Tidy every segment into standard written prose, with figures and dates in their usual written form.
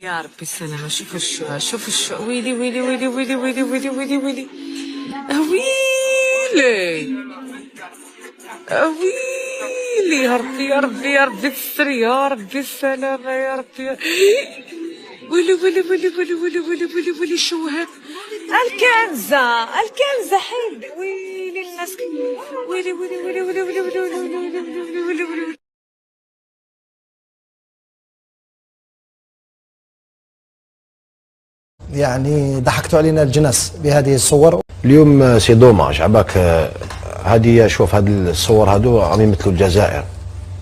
يا ربي السلامة. شوف الشو، شوف الشو، ويلي ويلي ويلي ويلي ويلي ويلي ويلي ويلي ويلي ويلي. يا ربي يا ربي يا ربي الستر، يا ربي السلامة، يا ربي. ويلي ويلي ويلي ويلي ويلي ويلي ويلي ويلي. شو هاد؟ الكنزة، الكنزة حيدي. ويلي الناس. ويلي ويلي ويلي ويلي ويلي ويلي ويلي ويلي ويلي ويلي ويلي. يعني ضحكتوا علينا الجنس بهذه الصور. اليوم سي دوماج عباك. هذه شوف هذه الصور هذو راهم يمثلوا الجزائر.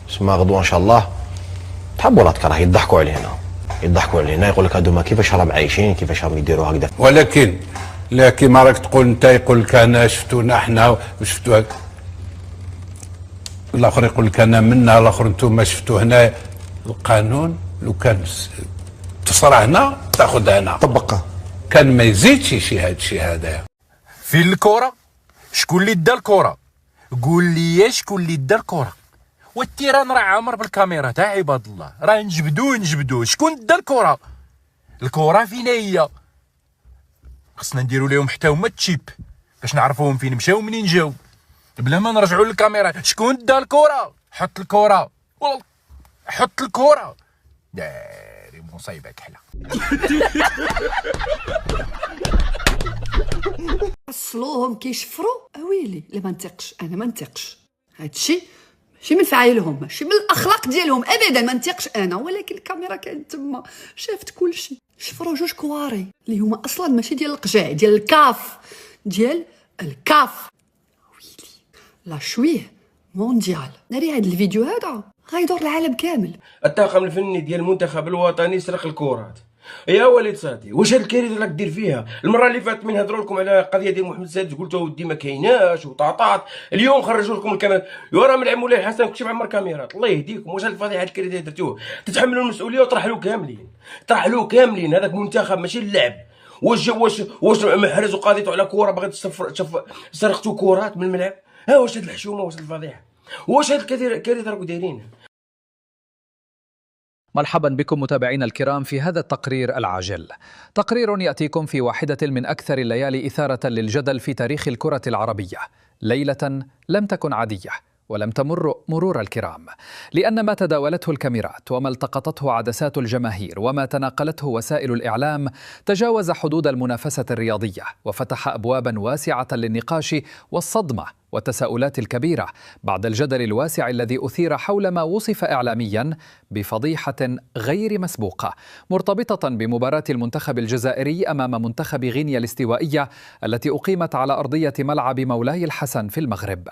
سما غدوه ان شاء الله تحب ولا تكره يضحكوا علينا، يضحكوا علينا، يقول لك هذوما كيفاش راهم عايشين، كيفاش راهم يديروا هكذا. ولكن ما راك تقول انت، يقول لك انا شفتونا احنا وشفتوا الاخر، يقول لك انا منا، الاخر انتم شفتوا هنا. القانون لو كان تصرى هنا تاخذ هنا، طبقها. كان ما يزيدش شي هذا الشيء هذا. في الكرة شكون اللي دا الكرة؟ قول لي شكون اللي دا الكرة؟ والتيران راه عامر بالكاميرا تاع عباد الله، راه نجبدوه شكون دا الكرة؟ الكرة فين هي؟ خصنا نديرو لهم حتى هما تشيب باش نعرفوهم فين مشاو ومنين جاو، بلا ما نرجعوا للكاميرا. شكون دا الكرة؟ حط الكرة، والله حط الكرة. داري مصيبة كحلة. وصلوهم كيشفروا. اويلي لا ما نثقش، انا ما نثقش. هادشي ماشي من فعايلهم، ماشي من الاخلاق ديالهم ابدا، ما نثقش انا. ولكن الكاميرا كانت تما، شافت كلشي. شفروا جوج كواري اللي هما اصلا ماشي ديال القجع، ديال الكاف، ديال الكاف. ويلي لا شويه مونديال. ناري هاد الفيديو هذا غيدور العالم كامل. الطاقم الفني ديال المنتخب الوطني سرق الكرات. يا وليد صاحبي، واش هاد الكارثه راك دير فيها؟ المره اللي فاتت من هضروا لكم على قضيه ديال محمد السادس قلتوا ودي ما كايناش وطاطات، اليوم خرجوا لكم الكاميرا. يا راه من مولاي الحسن كلشي معمر كاميرات. الله يهديكم، واش هاد الفضيحه هاد الكارثه درتوه؟ تتحملوا المسؤوليه وطرحلوا كاملين، طرحلوا كاملين. هذاك منتخب ماشي اللعب. واش محرز وقضيتوا على كره باغي سرقتوا كرات من الملعب؟ ها واش هاد الحشومه، واش الفضيحه، واش هاد الكارثه راكم دايرين؟ مرحبا بكم متابعينا الكرام في هذا التقرير العاجل. تقرير يأتيكم في واحدة من أكثر الليالي إثارة للجدل في تاريخ الكرة العربية، ليلة لم تكن عادية ولم تمر مرور الكرام، لأن ما تداولته الكاميرات وما التقطته عدسات الجماهير وما تناقلته وسائل الإعلام تجاوز حدود المنافسة الرياضية، وفتح أبوابا واسعة للنقاش والصدمة والتساؤلات الكبيرة بعد الجدل الواسع الذي أثير حول ما وصف إعلاميا بفضيحة غير مسبوقة مرتبطة بمباراة المنتخب الجزائري أمام منتخب غينيا الاستوائية التي أقيمت على أرضية ملعب مولاي الحسن في المغرب.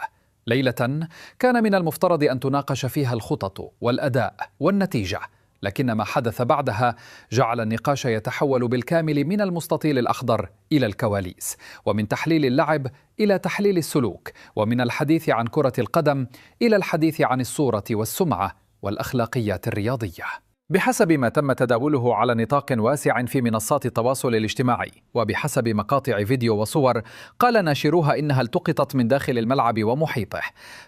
ليلة كان من المفترض أن تناقش فيها الخطط والأداء والنتيجة، لكن ما حدث بعدها جعل النقاش يتحول بالكامل من المستطيل الأخضر إلى الكواليس، ومن تحليل اللعب إلى تحليل السلوك، ومن الحديث عن كرة القدم إلى الحديث عن الصورة والسمعة والأخلاقيات الرياضية. بحسب ما تم تداوله على نطاق واسع في منصات التواصل الاجتماعي، وبحسب مقاطع فيديو وصور قال ناشروها إنها التقطت من داخل الملعب ومحيطه،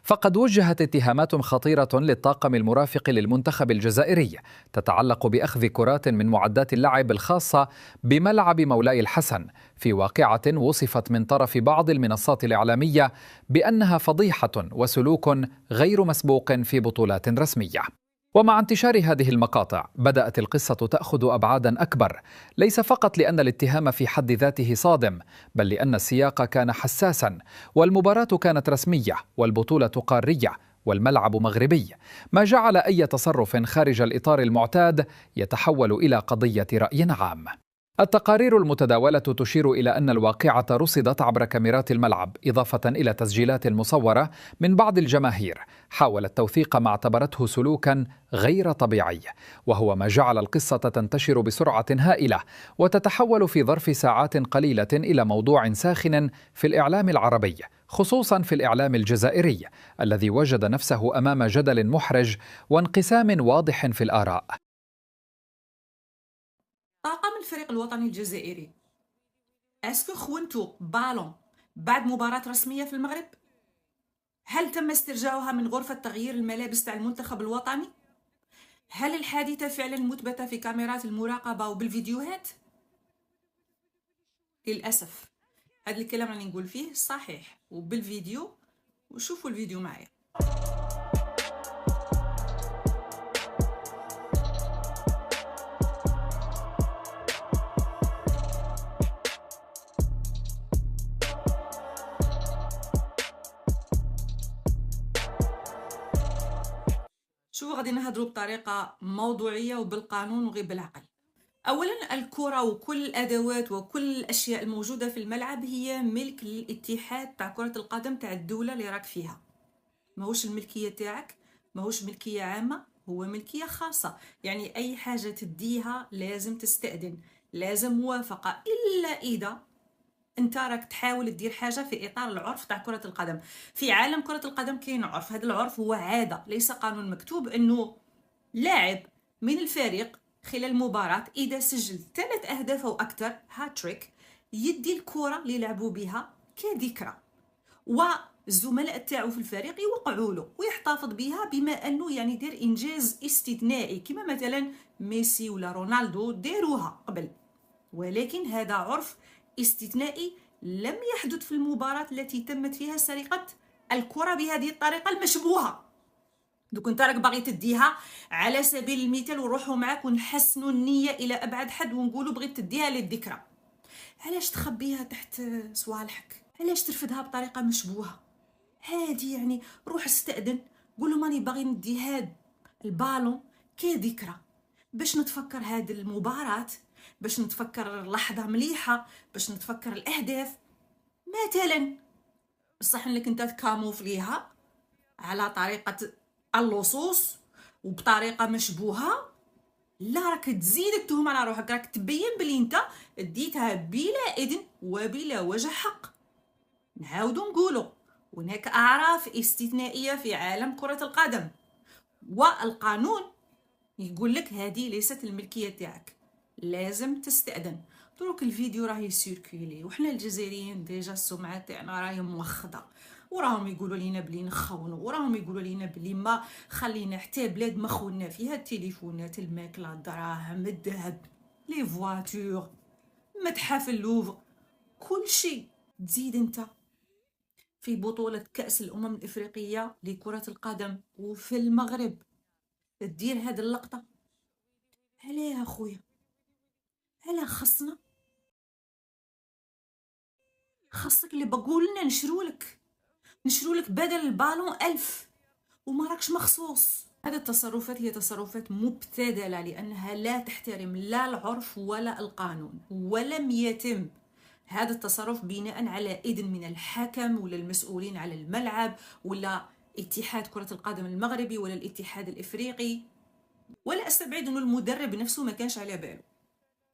فقد وجهت اتهامات خطيرة للطاقم المرافق للمنتخب الجزائري تتعلق بأخذ كرات من معدات اللعب الخاصة بملعب مولاي الحسن، في واقعة وصفت من طرف بعض المنصات الإعلامية بأنها فضيحة وسلوك غير مسبوق في بطولات رسمية. ومع انتشار هذه المقاطع بدأت القصة تأخذ أبعادا أكبر، ليس فقط لأن الاتهام في حد ذاته صادم، بل لأن السياق كان حساسا، والمباراة كانت رسمية، والبطولة قارية، والملعب مغربي، ما جعل أي تصرف خارج الإطار المعتاد يتحول إلى قضية رأي عام. التقارير المتداولة تشير إلى أن الواقعة رصدت عبر كاميرات الملعب، إضافة إلى تسجيلات مصورة من بعض الجماهير حاولت توثيق ما اعتبرته سلوكا غير طبيعي، وهو ما جعل القصة تنتشر بسرعة هائلة وتتحول في ظرف ساعات قليلة إلى موضوع ساخن في الإعلام العربي، خصوصا في الإعلام الجزائري الذي وجد نفسه أمام جدل محرج وانقسام واضح في الآراء. طاقم الفريق الوطني الجزائري اسكو خونتو بالون بعد مباراة رسمية في المغرب؟ هل تم استرجاعها من غرفة تغيير الملابس تاع المنتخب الوطني؟ هل الحادثة فعلا مثبتة في كاميرات المراقبة وبالفيديوهات؟ للأسف هذا الكلام راني نقول فيه صحيح وبالفيديو، وشوفوا الفيديو معايا. شو غادي نهضروا بطريقة موضوعية وبالقانون وغير بالعقل. اولا الكرة وكل الادوات وكل الاشياء الموجودة في الملعب هي ملك للاتحاد تاع كرة القدم تاع الدولة اللي راك فيها، ماهوش الملكية تاعك، ماهوش ملكية عامة، هو ملكية خاصة. يعني اي حاجة تديها لازم تستأذن، لازم موافقة، الا اذا انت راك تحاول تدير حاجه في اطار العرف تاع كره القدم. في عالم كره القدم كاين عرف، هذا العرف هو عاده ليس قانون مكتوب، انه لاعب من الفريق خلال المباراه اذا سجل 3 أهداف او اكثر هاتريك يدي الكره اللي لعبوا بها كذكرى، والزملاء تاعو في الفريق يوقعوا له ويحتفظ بها، بما انه يعني دير انجاز استثنائي كما مثلا ميسي ولا رونالدو داروها قبل. ولكن هذا عرف استثنائي لم يحدث في المباراة التي تمت فيها سرقة الكرة بهذه الطريقة المشبوهة. دوك انت راك باغي تديها على سبيل المثال، ونروحوا معاك ونحسنوا النية الى ابعد حد ونقولوا بغيت تديها للذكرى. علاش تخبيها تحت صوالحك؟ علاش ترفدها بطريقة مشبوهة؟ هادي يعني روح استأذن، قول لهم راني باغي ندي هاد البالون كذكرى باش نتفكر هاد المباراة، باش نتفكر لحظة مليحة، باش نتفكر الأهداف مثلا. بصح انك انت تكاموفليها على طريقة اللصوص وبطريقة مشبوهة، لا راك تزيد التهم على روحك، راك تبين بلي انت ديتها بلا إذن وبلا وجه حق. نعاودو نقولو هناك أعراف استثنائية في عالم كرة القدم، والقانون يقول لك هذه ليست الملكية تاعك، لازم تستأذن. دروك الفيديو راه يسيركولي، وحنا الجزائريين ديجا السمعه تاعنا راهي موخضه، وراهم يقولوا لينا بلي نخونوا، وراهم يقولوا لينا بلي ما خلينا حتى بلاد ما خونا فيها، التليفونات، الماكله، الدراهم، الذهب، لي فواتور، متحف اللوفر، كل شيء. تزيد انت في بطولة كأس الأمم الإفريقية لكرة القدم وفي المغرب تدير هذه اللقطة. علاه أخويا؟ علاه خصنا؟ خاصك اللي بقولنا نشرولك بدل البالون 1000 وما راكش مخصوص. هذه التصرفات هي تصرفات مبتذلة، لأنها لا تحترم لا العرف ولا القانون، ولم يتم هذا التصرف بناء على إذن من الحكم ولا المسؤولين على الملعب ولا اتحاد كرة القدم المغربي ولا الاتحاد الإفريقي، ولا أستبعد أنه المدرب نفسه ما كانش على باله.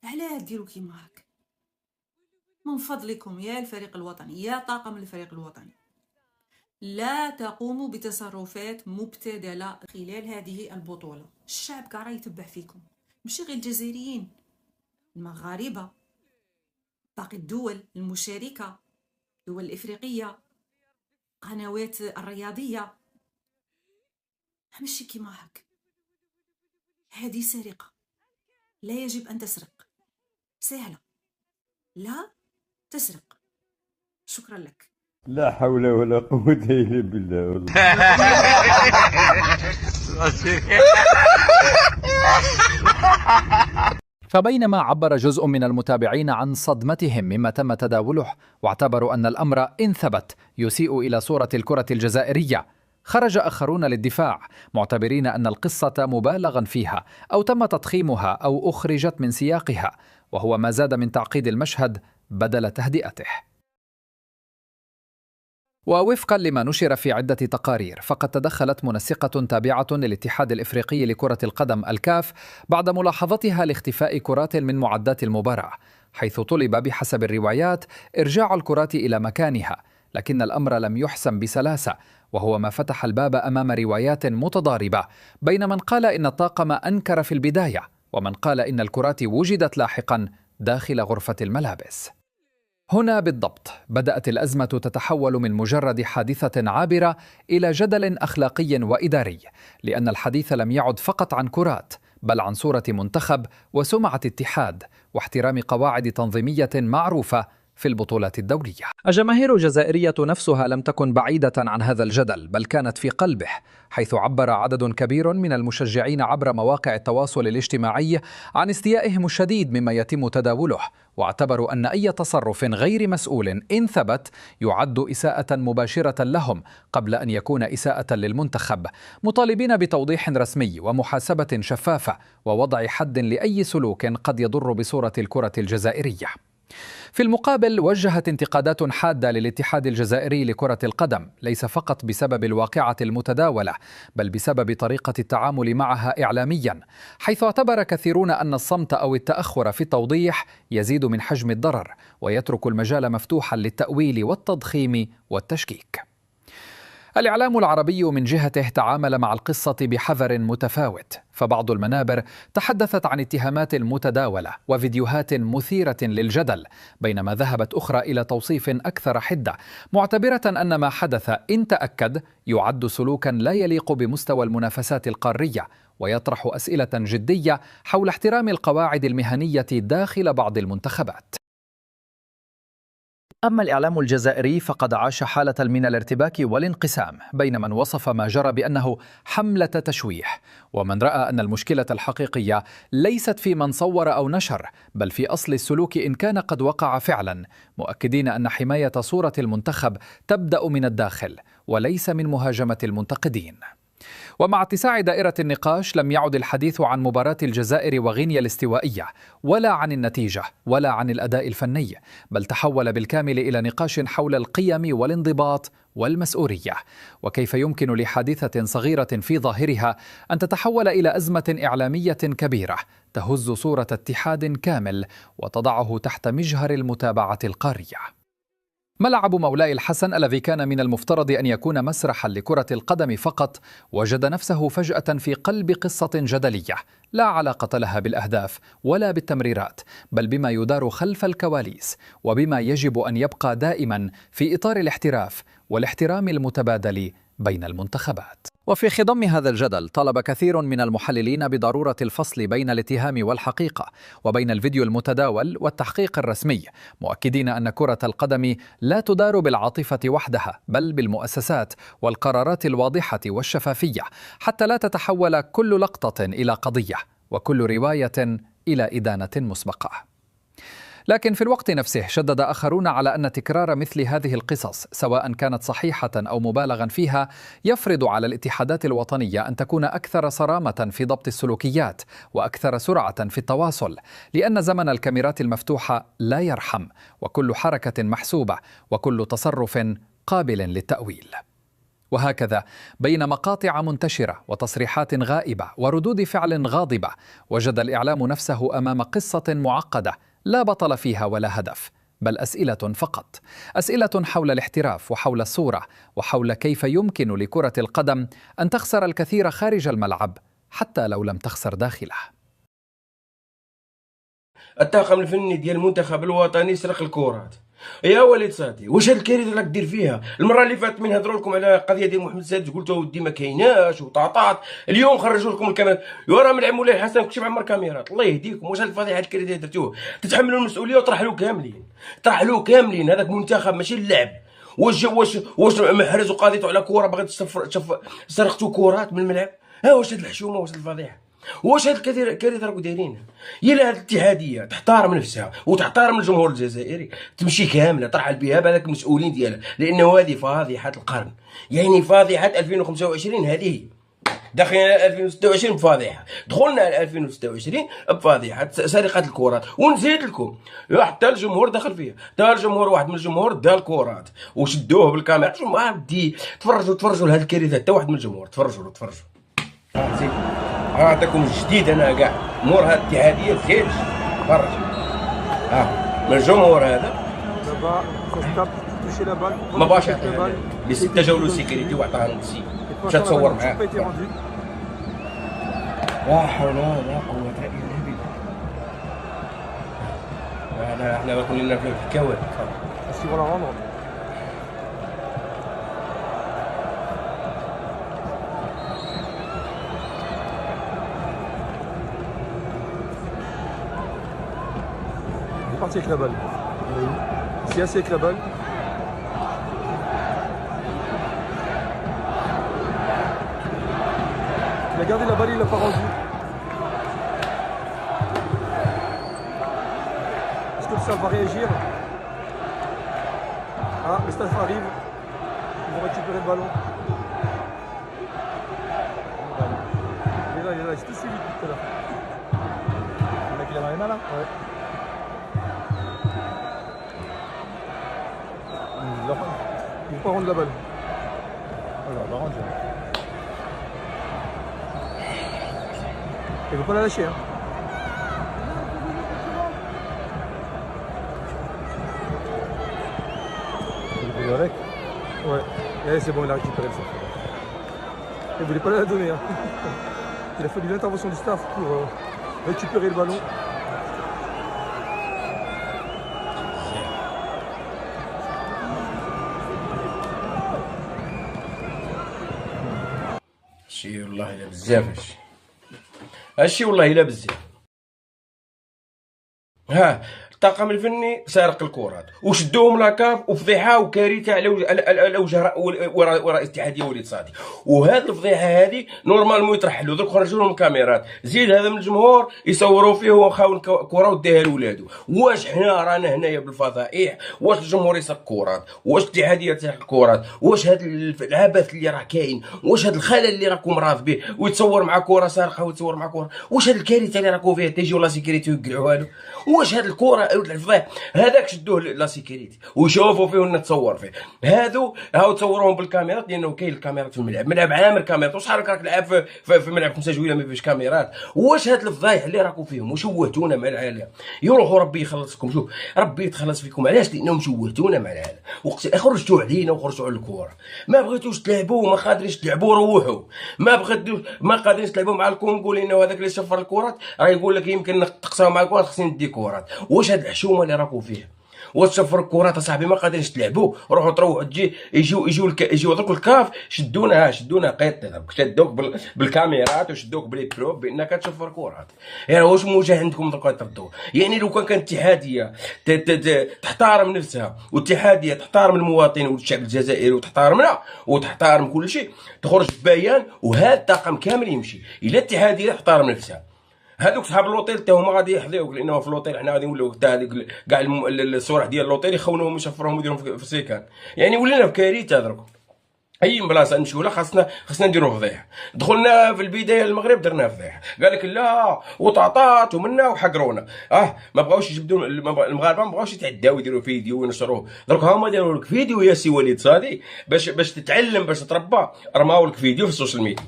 علاه ديروا كيما هاك؟ من فضلكم يا الفريق الوطني، يا طاقم الفريق الوطني، لا تقوموا بتصرفات مبتذلة خلال هذه البطولة. الشعب كاع راه يتبع فيكم، ماشي غير الجزائريين، المغاربة، باقي الدول المشاركة، الدول الإفريقية، قنوات الرياضية، ماشي كيما هاك. هذه سرقة، لا يجب أن تسرق، سهلة، لا تسرق. شكرا لك. لا حول ولا قوة إلا بالله. فبينما عبر جزء من المتابعين عن صدمتهم مما تم تداوله، واعتبروا أن الأمر إن ثبت يسيء إلى صورة الكرة الجزائرية، خرج آخرون للدفاع معتبرين أن القصة مبالغا فيها أو تم تضخيمها أو أخرجت من سياقها، وهو ما زاد من تعقيد المشهد بدل تهدئته. ووفقا لما نشر في عدة تقارير، فقد تدخلت منسقة تابعة للاتحاد الإفريقي لكرة القدم الكاف بعد ملاحظتها لاختفاء كرات من معدات المباراة، حيث طلب بحسب الروايات إرجاع الكرات إلى مكانها، لكن الأمر لم يحسم بسلاسة، وهو ما فتح الباب أمام روايات متضاربة بين من قال إن الطاقم أنكر في البداية ومن قال إن الكرات وجدت لاحقا داخل غرفة الملابس. هنا بالضبط بدأت الأزمة تتحول من مجرد حادثة عابرة إلى جدل أخلاقي وإداري، لأن الحديث لم يعد فقط عن كرات، بل عن صورة منتخب وسمعة اتحاد واحترام قواعد تنظيمية معروفة في البطولات الدولية. الجماهير الجزائرية نفسها لم تكن بعيدة عن هذا الجدل، بل كانت في قلبه، حيث عبر عدد كبير من المشجعين عبر مواقع التواصل الاجتماعي عن استيائهم الشديد مما يتم تداوله، واعتبروا أن أي تصرف غير مسؤول إن ثبت يعد إساءة مباشرة لهم قبل أن يكون إساءة للمنتخب، مطالبين بتوضيح رسمي ومحاسبة شفافة ووضع حد لأي سلوك قد يضر بصورة الكرة الجزائرية. في المقابل وجهت انتقادات حادة للاتحاد الجزائري لكرة القدم، ليس فقط بسبب الواقعة المتداولة، بل بسبب طريقة التعامل معها إعلاميا، حيث اعتبر كثيرون أن الصمت أو التأخر في التوضيح يزيد من حجم الضرر ويترك المجال مفتوحا للتأويل والتضخيم والتشكيك. الإعلام العربي من جهته تعامل مع القصة بحذر متفاوت، فبعض المنابر تحدثت عن اتهامات متداولة وفيديوهات مثيرة للجدل، بينما ذهبت أخرى إلى توصيف أكثر حدة، معتبرة أن ما حدث إن تأكد يعد سلوكا لا يليق بمستوى المنافسات القارية، ويطرح أسئلة جدية حول احترام القواعد المهنية داخل بعض المنتخبات. أما الإعلام الجزائري فقد عاش حالة من الارتباك والانقسام بين من وصف ما جرى بأنه حملة تشويح، ومن رأى أن المشكلة الحقيقية ليست في من صور أو نشر، بل في أصل السلوك إن كان قد وقع فعلا، مؤكدين أن حماية صورة المنتخب تبدأ من الداخل وليس من مهاجمة المنتقدين. ومع اتساع دائرة النقاش لم يعد الحديث عن مباراة الجزائر وغينيا الاستوائية، ولا عن النتيجة، ولا عن الأداء الفني، بل تحول بالكامل إلى نقاش حول القيم والانضباط والمسؤولية، وكيف يمكن لحادثة صغيرة في ظاهرها أن تتحول إلى أزمة إعلامية كبيرة تهز صورة اتحاد كامل وتضعه تحت مجهر المتابعة القارية. ملعب مولاي الحسن الذي كان من المفترض أن يكون مسرحا لكرة القدم فقط، وجد نفسه فجأة في قلب قصة جدلية لا علاقة لها بالأهداف ولا بالتمريرات، بل بما يدار خلف الكواليس، وبما يجب أن يبقى دائما في إطار الاحتراف والاحترام المتبادل بين المنتخبات. وفي خضم هذا الجدل طلب كثير من المحللين بضرورة الفصل بين الاتهام والحقيقة، وبين الفيديو المتداول والتحقيق الرسمي، مؤكدين أن كرة القدم لا تدار بالعاطفة وحدها، بل بالمؤسسات والقرارات الواضحة والشفافية، حتى لا تتحول كل لقطة إلى قضية وكل رواية إلى إدانة مسبقة. لكن في الوقت نفسه شدد آخرون على أن تكرار مثل هذه القصص سواء كانت صحيحة أو مبالغا فيها يفرض على الاتحادات الوطنية أن تكون أكثر صرامة في ضبط السلوكيات وأكثر سرعة في التواصل، لأن زمن الكاميرات المفتوحة لا يرحم، وكل حركة محسوبة وكل تصرف قابل للتأويل. وهكذا بين مقاطع منتشرة وتصريحات غائبة وردود فعل غاضبة، وجد الإعلام نفسه أمام قصة معقدة لا بطل فيها ولا هدف، بل أسئلة فقط، أسئلة حول الاحتراف وحول الصورة وحول كيف يمكن لكرة القدم أن تخسر الكثير خارج الملعب حتى لو لم تخسر داخله. الطاقم الفني ديال المنتخب الوطني سرق الكرات. يا وليد صاحبي واش هاد الكارثه راك دير فيها؟ المره اللي فاتت من هضروا لكم على قضيه ديال محمد سادس قلتوا ودي ما كايناش وطاطات، اليوم خرجوا لكم الكاميرا، يا راه ملعب مولاي الحسن كلشي معمر كاميرات، الله يهديكم. واش هاد الفضيحه هاد الكارثه درتوه؟ تتحملوا المسؤوليه وطرحلوا كاملين، طرحلوا كاملين، هذاك منتخب ماشي اللعب. واش محرز وقاضيته على كره باغي سرقتوا كرات من الملعب؟ ها واش هاد الحشومه واش هاد الفضيحه؟ واش هاد الكارثه راكم دايرينها؟ يلا هاد الاتحاديه تحترم نفسها وتحترم الجمهور الجزائري، تمشي كامله ترحل بها بهذاك المسؤولين ديالها، لانه هذه فاضحه القرن، يعني فاضحه 2025 هذه داخلين على 2026 بفاضحه، دخلنا على 2026 بفاضحه سرقه الكرات. ونزيد لكم حتى الجمهور دخل فيها، حتى الجمهور واحد من الجمهور دا الكرات وشدوه بالكاميرا. ما بدي تفرجوا لهاد الكارثه، حتى واحد من الجمهور تفرجوا عطاكم جديد. انا كاع مور هاد الاتحاديه زيد فرج من الجمهور هذا ما باش بستة جاولو سيكوريتي وعطاها للسي مشى تصور معاه. لا حول ولا قوه الا بالله. احنا كلنا في الكوارث. Parti avec la balle. C'est assis avec la balle. Il a gardé la balle, il l'a pas rendue. Est-ce que le staff va réagir? Ah, le staff arrive. Ils vont récupérer le ballon. Il est là, il s'est tout suivi tout à l'heure. Le mec il a les mains là? Ouais. Il ne veut pas rendre la balle. Voilà, il va rendre. Il ne veut pas la lâcher. Hein. Il est avec. Ouais. Et c'est bon, il a récupéré ça. Il ne voulait pas la donner. Hein. Il a fallu l'intervention du staff pour récupérer le ballon. هادشي والله الا بزاف هادشي والله الا بزاف. ها الطاقم الفني سارق الكرات وشدوهم لاكاف وفضيحه وكارثه على وجه وراء الاتحاديه وليد صادي. وهاد الفضيحه هادي نورمالمون يترحلوا درك خرجوا لهم الكاميرات. زيد هذا من الجمهور يصوروا فيه وخاون كره وديها لولادو. واش حنا رانا هنايا بالفضائح؟ واش الجمهور يسرق كرات؟ واش الاتحاديه تسرق كرات؟ واش هاد العبث اللي راه كاين؟ واش هاد الخلل اللي راكم راض به ويتصور مع كره سارقه ويتصور مع كره؟ واش هاد الكارثه اللي راكم فيها تيجيو لا سيكوريتي ويقلعوها له؟ واش هاد الكره الفضيح هذاك شدوه لا سيكوريتي ويشوفوا فيه ونتصور فيه؟ هادو هاو تصوروهم بالكاميرات لانه كاين الكاميرات في الملعب. ملعب عامر كاميرات. وشحال راك تلعب في ملعب 5 جويله ما فيهش كاميرات؟ واش هاد الفضايح اللي راكم فيهم وشوهتونا مع العالم؟ يروحوا ربي يخلصكم. شوف ربي يتخلص فيكم. علاش؟ لانهم شوهتونا مع العالم خرجتوا علينا وخرجتوا على الكره. ما بغيتوش تلعبوا وما قادرينش تلعبوا روحوا. ما قادرينش تلعبوا مع الكونغو لانه هذاك اللي شفر الكرات راه يقول لك يمكن تقصاو مع الكرات خصني ندي كرات. واش هاد الحشومه اللي راكم فيها؟ واش تشفر الكرات اصاحبي ما قادرينش تلعبوا؟ روحوا تروحوا تجي يجيو دوك الكاف شدونا قيط شدوك بالكاميرات وشدوك بلي بروب بانك تشفر كرات. يعني واش موجه عندكم درك تردوا؟ يعني لو كانت اتحاديه تحترم نفسها واتحاديه تحترم المواطن والشعب الجزائري وتحترمنا وتحترم كل شيء تخرج ببيان وهذا الطاقم كامل يمشي. الا الاتحاديه تحترم نفسها هذوك صحاب اللوطيل حتى هما غادي يحذيوك لانه في اللوطيل حنا غادي نوليو حتى هذيك كاع الصوالح ديال اللوطيل يخونوهم ويشفروهم ويديرهم في السيكان. يعني ولينا في كارثه درك. اي بلاصه نمشيو لا خاصنا نديروا فضيحه. دخلنا في البدايه المغرب درنا فضيحه قال لك لا وطاطات ومنا وحقرونا. ما بغاوش يجبدوا المغاربه ما بغاوش يتعداو يديروا فيديو وينشروه. درك هما داروا لك فيديو يا سي وليد صادي باش تتعلم باش تتربى. رماو لك فيديو في السوشيال ميديا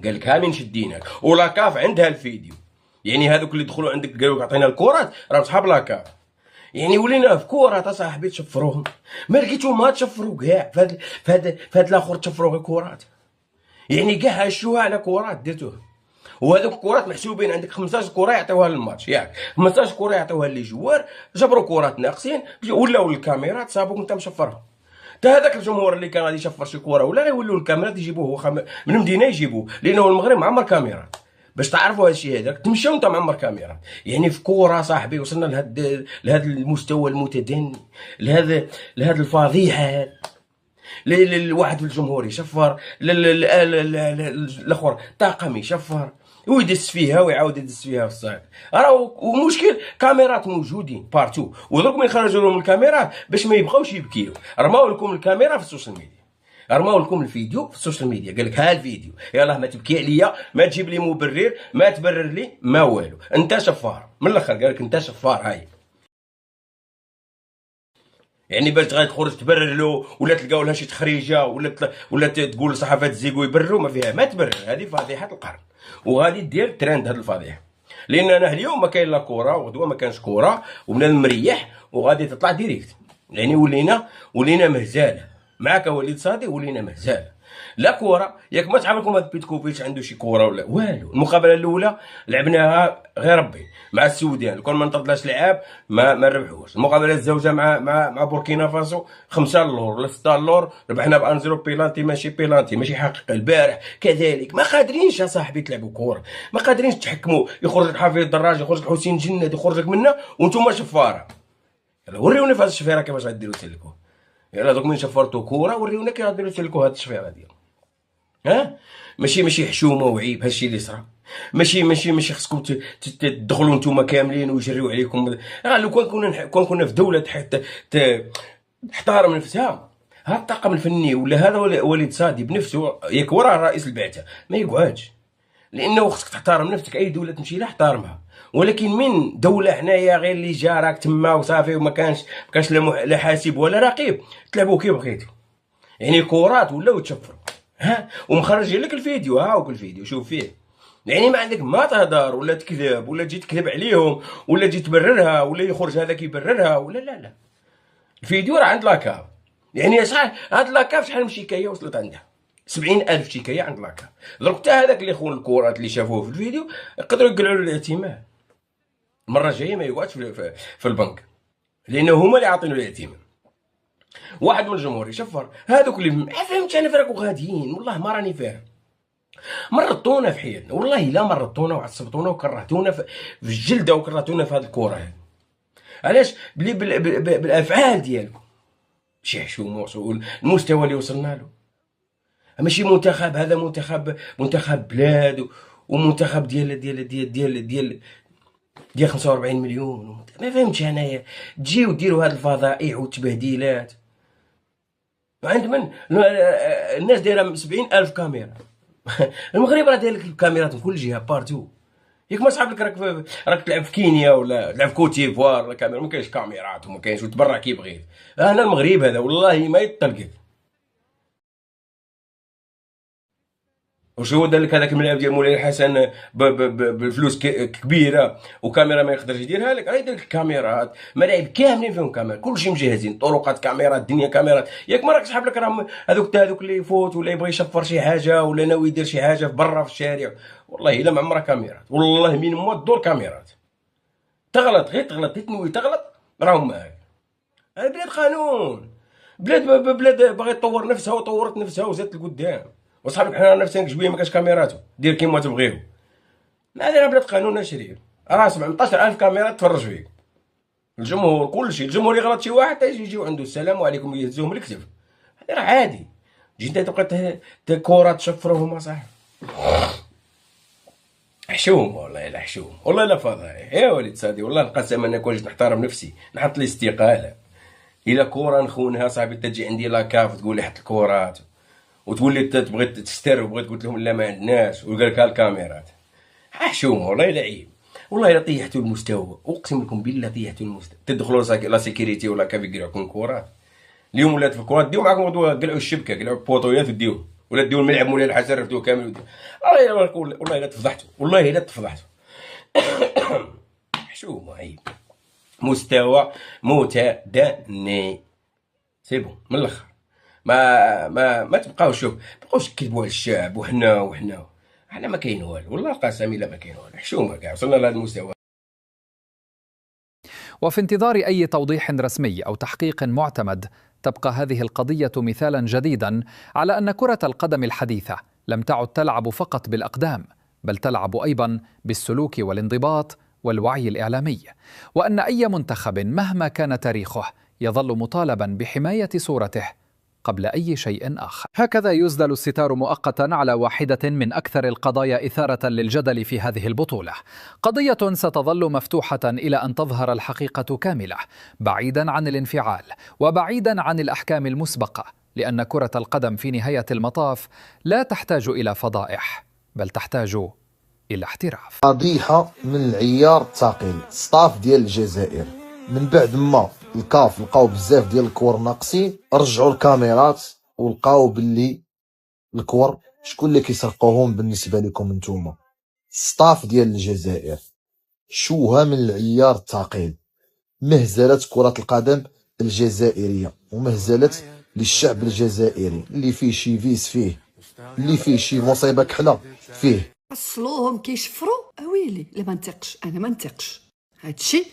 قال لك ها من شديناك ولاكاف عندها الفيديو. يعني هذوك اللي دخلوا عندك قالوا لك عطينا الكرات راهم صحاب لاكاف. يعني ولينا في كرات اصاحبي تشفروهم. ما لقيتو ما تشفروا كاع في هاد الاخر تشفروا غير كرات. يعني كاع هشوها على كرات درتوه. وهذوك الكرات محسوبين عندك 15 كره يعطيوها للماتش ياك 15 كره يعطيوها لي جوار جبروا كرات ناقصين ولاو الكاميرات صابوك انت مشفرها. تا هذاك الجمهور اللي كان غادي يشفر شي كره ولا غيولوا الكاميرات يجيبوه هو من المدينه يجيبوه لانه المغرب معمر كاميرات. باش تعرفوا هذا الشيء هذاك تمشيو انت معمر كاميرات. يعني في كره صاحبي وصلنا لهذا المستوى المتدني لهذا الفضيحه. الواحد في الجمهور يشفر الاخر طاقم يشفر ويدس فيها ويعاود يدس فيها في الصعيد. راهو ومشكل كاميرات موجودين بارتو ودرك من خرجوا لهم الكاميرات باش ما يبقاوش يبكيو. رماو لكم الكاميرا في السوشيال ميديا رماو لكم الفيديو في السوشيال ميديا قال لك ها الفيديو يلاه ما تبكي عليا ما تجيب لي مبرر ما تبرر لي ما والو انت شفار من الاخر قال لك انت شفار. هاي يعني باش غادي تخرج تبرر له ولا تلقاو لها شي تخريجه ولا تقول لصحافه الزيكو يبرروا ما فيها ما تبرر. هذه فضيحه القرن وغادي دير ترند هذه الفضيحه. لان انا اليوم ما كاين لا كره وغدوه ما كانش كره وبنادم مريح وغادي تطلع ديريكت. يعني ولينا مهزاله معك وليد صادي ولينا مهزاله. لا كره، ياك ما تعرفكم هذا بيتكوفيتش عنده شي كره ولا والو. المقابله الاولى لعبناها غير ربي مع السودان، كون ما نطردلاش لعاب ما نربحوش. المقابله الزوجه مع بوركينا فاسو 5 اللور ولا 6 اللور، ربحنا ب 1-0 بيلانتي ماشي بيلانتي ماشي حقيقي. البارح كذلك ما قادرينش يا صاحبي تلعبوا كره، ما قادرينش تحكموا. يخرجك حفيظ الدراج، يخرجك حسين جناد، يخرجك منا وانتم شفاره. يلا وريوني في هذه الشفيره كيفاش غديروا تسلكوا. يلا دوك من شفرتوا كوره وريونا كي غديروا تسلكوا هاد الشفيره ديال ها. ماشي حشومه وعيب هادشي اللي صرا. ماشي خصكم تدخلوا نتوما كاملين ويجريو عليكم. لو كان كنا في دوله تحترم نفسها، هاد الطاقم الفني ولا هذا وليد صادي بنفسه ياك وراه رئيس البعثه ما يقعدش، لانه خصك تحترم نفسك. اي دوله تمشي لها احترمها، ولكن من دوله حنايا غير اللي جا راك تما وصافي وما كانش لا حاسب ولا رقيب، تلعبوا كي بغيتو. يعني كورات ولاو تشفروا ها، ومخرج لك الفيديو هاوك الفيديو شوف فيه. يعني ما عندك ما تهضر ولا تكذب ولا تجي تكذب عليهم ولا تجي تبررها ولا يخرج هذاك يبررها ولا لا. الفيديو راه عند لاكاف. يعني شحال هاد لاكاف شحال من شكايه وصلت عندها 70,000 شكايه عند لاكاف. دروك حتى هذاك اللي خون الكورات اللي شافوه في الفيديو يقدروا يقلعوا له الاهتمام. المره الجايه ما يقعدش في البنك، لانه هما اللي عاطينه الاهتمام. واحد من الجمهور يشفر هذوك اللي ما فهمتش انا فراكو غاديين، والله ما راني فاهم. مرضتونا في حياتنا، والله لا مرضتونا وعصبتونا وكرهتونا في الجلده وكرهتونا في هذه الكره هذه. علاش؟ بلي بالافعال ديالكم. شي حشومه المستوى اللي وصلنا له. ماشي منتخب، هذا منتخب بلاد ومنتخب ديال 45 مليون. ما فهمتش انايا تجيو ديروا هاد الفضائح والتبهديلات. عند من الناس دايره 70,000 كاميرا. المغرب راه داير لك الكاميرات من كل جهه بارتو. ياك ما صحاب لك راك تلعب في كينيا ولا تلعب في كوتيفوار ولا كاميرا، ما كاينش كاميرات وما كاينش وتبرع كي بغيت. هنا المغرب هذا والله ما يطلقك. وشو دار لك هذاك الملعب ديال مولاي الحسن بفلوس كبيره وكاميرا ما يقدرش يديرها لك؟ راه يدير لك كاميرات، ملاعب كاملين فيهم كاميرا، كلشي مجهزين، طرقات كاميرات، الدنيا كاميرات. ياك ما راك صحاب لك راهم هذوك اللي يفوت ولا يبغي يشفر شي حاجه ولا ناوي يدير شي حاجه في برا في الشارع، والله الا ما عمرها كاميرات، والله من ما تدور كاميرات. تغلط غير تنوي تغلط راهم معاك. هذا بلاد قانون، بلاد باغي تطور نفسها وطورت نفسها وزادت لقدام. وصحابك حنا نفسنا شويه ما كاش كاميراتو، دير كيما تبغيو. هذا بلاد قانون شريف، راه 17,000 كاميرا تفرج فيك. الجمهور كلشي، الجمهور يغلط شي واحد يجيو عنده السلام عليكم يهزوهم الكتف. هذا راه عادي. تجي انت تبقى كره تشفرهم صاحبي. حشوم والله الا حشوم، والله الا فضايح يا وليد صادي. والله القسم انا كنت نحترم نفسي، نحط لي استقاله. الا كره نخونها صاحبي تجي عندي لاكاف تقول لي حط الكورات وتولي تبغي تستر وبغيت قلت لهم لا ما عندناش وقال لك الكاميرات. حشوم والله الا عيب، والله الا طيحتوا المستوى، اقسم لكم بالله طيحتوا المستوى. تدخلوا لا سيكوريتي ولا كيف يقلعوكم كورات. اليوم ولات في الكورات ديو معكم قلعوا الشبكه، قلعوا البوطويات وديوه، ولا ديو الملعب مولاي الحسن رفدوه كامل والله الا تفضحتوا، والله الا تفضحتوا. حشوم عيب، مستوى متدني. سي بون من الاخر. ما تبقاوش تكذبوا على الشعب وحنا ما كاين والو، والله قسمي لا ما كاين والو. حشومه كاع وصلنا لهذا المستوى. وفي انتظار أي توضيح رسمي أو تحقيق معتمد، تبقى هذه القضية مثالا جديدا على أن كرة القدم الحديثة لم تعد تلعب فقط بالأقدام، بل تلعب أيضا بالسلوك والانضباط والوعي الإعلامي، وأن أي منتخب مهما كان تاريخه يظل مطالبا بحماية صورته قبل أي شيء آخر. هكذا يسدل الستار مؤقتا على واحدة من أكثر القضايا إثارة للجدل في هذه البطولة، قضية ستظل مفتوحة إلى أن تظهر الحقيقة كاملة، بعيدا عن الانفعال وبعيدا عن الأحكام المسبقة، لأن كرة القدم في نهاية المطاف لا تحتاج إلى فضائح، بل تحتاج إلى احتراف. فضيحة من العيار الثقيل. ستاف ديال الجزائر من بعد ما الكاف لقاو بزاف ديال الكور ناقصين، رجعوا الكاميرات ولقاو باللي الكور شكون اللي كيسرقوهم بالنسبه لكم نتوما ستاف ديال الجزائر. شوها من العيار الثقيل، مهزله كرة القدم الجزائريه ومهزله للشعب الجزائري اللي فيه شي فيس فيه، اللي فيه شي مصيبه كحله فيه. وصلوهم كيشفروا اويلي. لا ما نثقش، انا ما نثقش. هادشي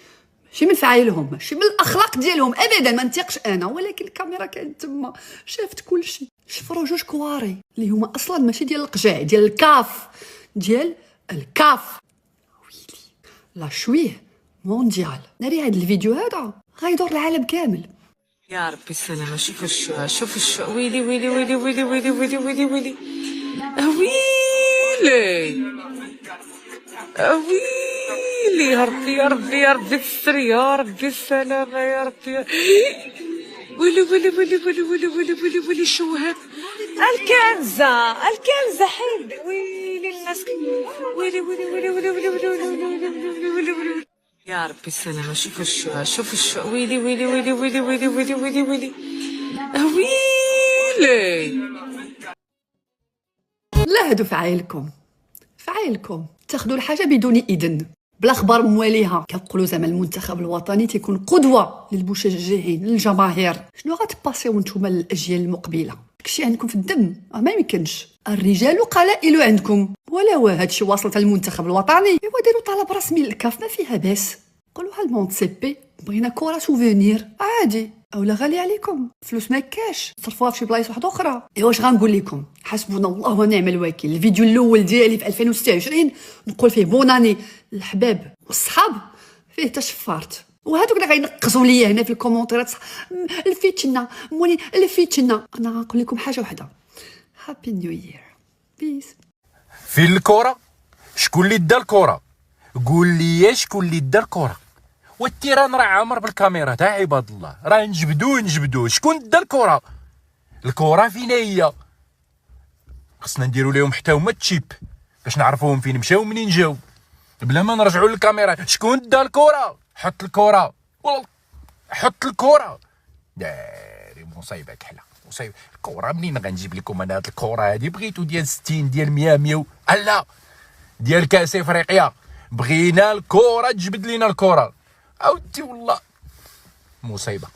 ماشي من فعايلهم، ماشي من الاخلاق ديالهم ابدا، ما نثقش انا. ولكن الكاميرا كانت تما شافت كلشي. شفروا جوج كواري اللي هما اصلا ماشي ديال القجاع، ديال الكاف، ديال الكاف. ويلي لا شويه مونديال. ناري هاد الفيديو هذا غيدور العالم كامل. يا ربي السلامة. شوف الشو، شوف الشو. ويلي ويلي ويلي ويلي ويلي ويلي ويلي ويلي ويلي ويلي. يا ربي يا ربي يا ربي الستر، يا ربي السلامة، يا ربي. ويلي ويلي ويلي ويلي ويلي ويلي ويلي ويلي. شو هاد الكنزة، الكنزة حبي. ويلي الناس. ويلي ويلي ويلي ويلي ويلي ويلي ويلي ويلي ويلي. يا ربي السلامة. شوف الشو، شوف الشو. ويلي ويلي ويلي ويلي ويلي ويلي ويلي ويلي ويلي. لا هادو فعايلكم، فعايلكم تاخدوا الحاجه بدون اذن، بلا خبر مواليها. كنقولوا زعما المنتخب الوطني تيكون قدوه للمشجعين للجماهير. شنو غتباسيو نتوما للاجيال المقبله؟ داكشي عندكم في الدم، ما يمكنش. الرجال قلائل عندكم. ولا هادشي واصل حتى المنتخب الوطني. ايوا ديروا طلب رسمي للكاف، ما فيها باس. قولوا المونت سي بي بغينا كره سوفونير عادي. اولا غالي عليكم، فلوس ما كاش، صرفوها في شي بلايص واحده اخرى. ايوا واش غنقول لكم؟ حسبنا الله ونعم الوكيل. الفيديو الاول ديالي في 2026 نقول فيه بوناني للحباب والصحاب، فيه تشفارت. وهادوك اللي غينقصوا ليا هنا في الكومونتيرات الفيتشنا مولي الفيتشنا، انا غنقول لكم حاجه وحده. هابي نيو يير، بيس. في الكره شكون اللي دا الكره؟ قول لي شكون اللي دا الكره؟ والتيران راه عامر بالكاميرا تاع عباد الله، راه نجبدوه. شكون دا الكره؟ الكره فينا هي. خصنا نديروا لهم حتى هما تشيب باش نعرفوهم فين مشاو ومنين جاو، بلا ما نرجعوا للكاميرا. شكون دا الكره؟ حط الكره، والله حط الكره. داري مصيبه كحله، مصيبه. الكره منين غنجيب لكم انا هاد الكره هادي؟ بغيتو ديال 60 ديال 100 لا ديال كاس افريقيا. بغينا الكره تجبد لينا الكره. عاودتي والله مصيبه.